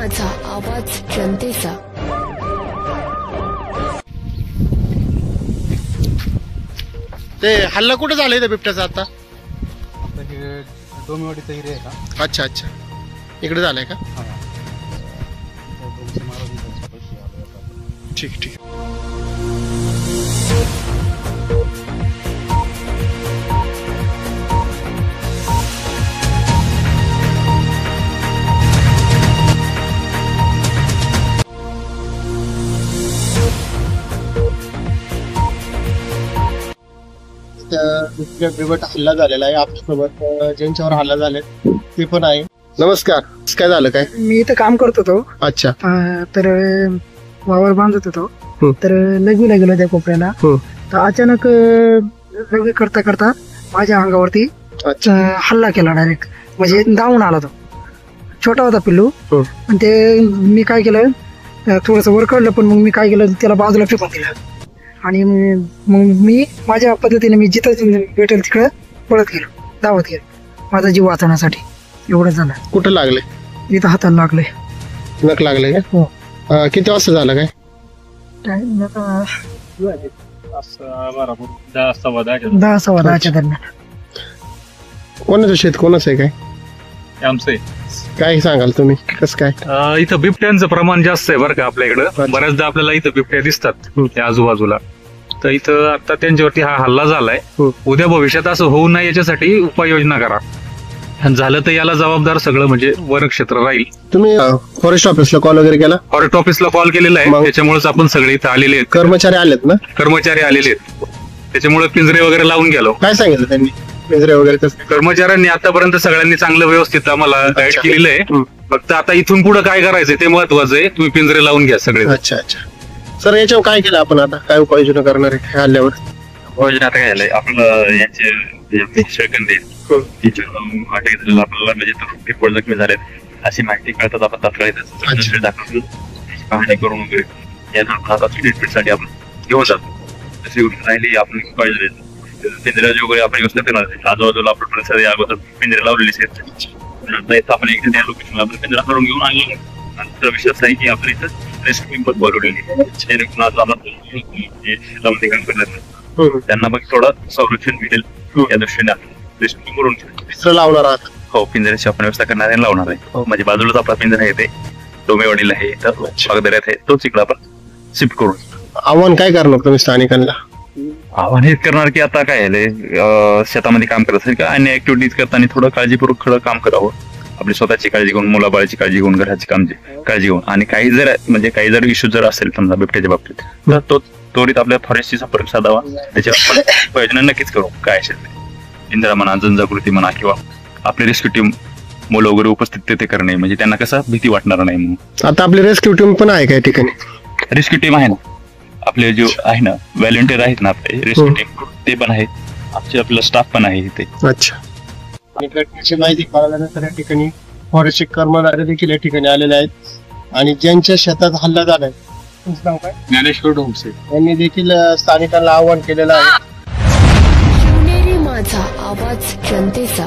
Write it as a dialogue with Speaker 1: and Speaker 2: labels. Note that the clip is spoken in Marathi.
Speaker 1: माझा आवाज जनतेचा।
Speaker 2: ते हल्ला कुठे झालाय त्या बिबट्याचा आता?
Speaker 3: डोमेवाडीचा एरिया आहे का?
Speaker 2: अच्छा अच्छा, इकडे झालाय का? ठीक ठीक। बिबट हल्ला झालेला आहे आपल्यासोबत, ज्यांच्यावर हल्ला झाले ते पण आहे। नमस्कार, काय झालं? काय
Speaker 4: मी इथं काम करत होतो।
Speaker 2: अच्छा,
Speaker 4: तर वावर बांधत होतो, तर लघवीला गेलो त्या कोपऱ्याला, तर अचानक लघवी करता करता माझ्या अंगावरती हल्ला केला डायरेक्ट, म्हणजे धावून आला तो। छोटा होता पिल्लू, पण ते मी काय केलं, थोडस वर काढलं, पण मग मी काय केलं, त्याला बाजूला फेकून दिलं आणि मग मी माझ्या पद्धतीने मी जिथं भेटेल तिकडं पळत गेलो, धावत गेलो माझा जीव वाचवण्यासाठी। एवढं झालं।
Speaker 2: कुठं लागले?
Speaker 4: इथं हाताला लागले।
Speaker 2: नख लागले का?
Speaker 4: हो।
Speaker 2: किती वाजता झालं? काय
Speaker 4: टाइम 10-10:15 दरम्यान।
Speaker 2: कोणाचं शेत, कोणाचं आहे? काय
Speaker 5: आमचं आहे।
Speaker 2: काय सांगाल तुम्ही, कसं काय?
Speaker 5: इथं बिबट्यांचं प्रमाण जास्त आहे बरं का आपल्या इकडं। बऱ्याचदा आपल्याला इथं बिबट्या दिसतात त्या आजूबाजूला, तर इथं आता त्यांच्यावरती हा हल्ला झालाय। उद्या भविष्यात असं होऊ नये याच्यासाठी उपाययोजना करा, झालं तर याला जबाबदार सगळं म्हणजे वन क्षेत्र राहील।
Speaker 2: तुम्ही फॉरेस्ट ऑफिसला कॉल वगैरे केला?
Speaker 5: फॉरेस्ट ऑफिसला कॉल केलेला आहे, त्याच्यामुळेच आपण सगळे इथं आलेले आहेत।
Speaker 2: कर्मचारी आलेत ना?
Speaker 5: कर्मचारी आलेले आहेत, त्याच्यामुळे पिंजरे वगैरे लावून गेलो।
Speaker 2: काय सांगितलं त्यांनी? पिंजरे वगैरे
Speaker 5: कर्मचाऱ्यांनी आतापर्यंत सगळ्यांनी चांगलं व्यवस्थित आम्हाला गाईड केलेलं आहे। फक्त आता इथून पुढे काय करायचंय ते महत्वाचं आहे, तुम्ही पिंजरे लावून घ्या सगळे।
Speaker 2: अच्छा अच्छा सर, याच्यावर काय केलं आपण आता? काय उपाययोजना करणार आहे हल्ल्यावर?
Speaker 6: उपाययोजना आता काय झालंय, आपलं यांचे शेळकंदे आपल्याला म्हणजे रिपोर्ट जखमी झालेत अशी माहिती कळतात, आपण तात्काळ दाखवून पाहणी करून वगैरे यांना ट्रीटमेंटसाठी आपण घेऊन जातो। तशी गोष्ट राहिली आपण पिंजऱ्याची वगैरे आपण व्यवस्था करणार आहे। आजूबाजूला आपण परिसर अगोदर पिंजरे लावलेले आहेत, आपण एकदा त्या लोकेशनला आपण पिंजरा करून घेऊन आलेलो। आणि विषय असा आहे की आपण इथं रेस्क्यू पण बोलवलेली, त्यांना मग थोडं संरक्षण भेटेल या दृष्टीने रेस्क्यू करून
Speaker 2: लावणार आहात?
Speaker 6: हो, पिंजऱ्याची आपण व्यवस्था करणार आहे, लावणार आहे। म्हणजे बाजूलाच आपला पिंजरा येते, डोमेवाडीला आहे, तर बागदऱ्यात आहे, तोच इकडे आपण शिफ्ट करू।
Speaker 2: आव्हान काय करणार तुम्ही स्थानिकांना?
Speaker 6: आव्हान हेच करणार की आता काय झालंय, शेतामध्ये काम करत असेल का अन्य ऍक्टिव्हिटीज करताना थोडं काळजीपूर्वक खरं काम करावं, आपली स्वतःची काळजी घेऊन, मुलाबाळाची काळजी घेऊन, घराची काळजी घेऊन। आणि काही जर इश्यू जर असेल समजा बिबट्याच्या बाबतीत, तर तो त्वरित आपल्या फॉरेस्टशी संपर्क साधावा, त्याच्यावर उपाययोजना नक्कीच करू। काय असेल इंदिरा म्हणा, जनजागृती म्हणा, किंवा आपली रेस्क्यू टीम मुलं वगैरे उपस्थित तिथे करणे, म्हणजे त्यांना कसं भीती वाटणार नाही म्हणून।
Speaker 2: आता आपली रेस्क्यू टीम पण आहे काही ठिकाणी?
Speaker 6: रेस्क्यू टीम आहे ना, आपले जो आहे ना व्हॉलंटियर आहेत ना आपले रेस्क्यू टीम, ते पण आहेत, आपला स्टाफ पण आहे इथे।
Speaker 2: अच्छा, घटनेची माहिती कळाल्यानंतर या ठिकाणी फॉरेस्टचे कर्मचारी देखील या ठिकाणी आलेले आहेत आणि ज्यांच्या शेतात हल्ला झालाय तुमचं नाव काय?
Speaker 5: ज्ञानेश्वर ढोंगसे
Speaker 2: यांनी देखील स्थानिकांना आवाहन केलेलं आहे।
Speaker 1: शिवनेरी माझा आवाज जनतेचा।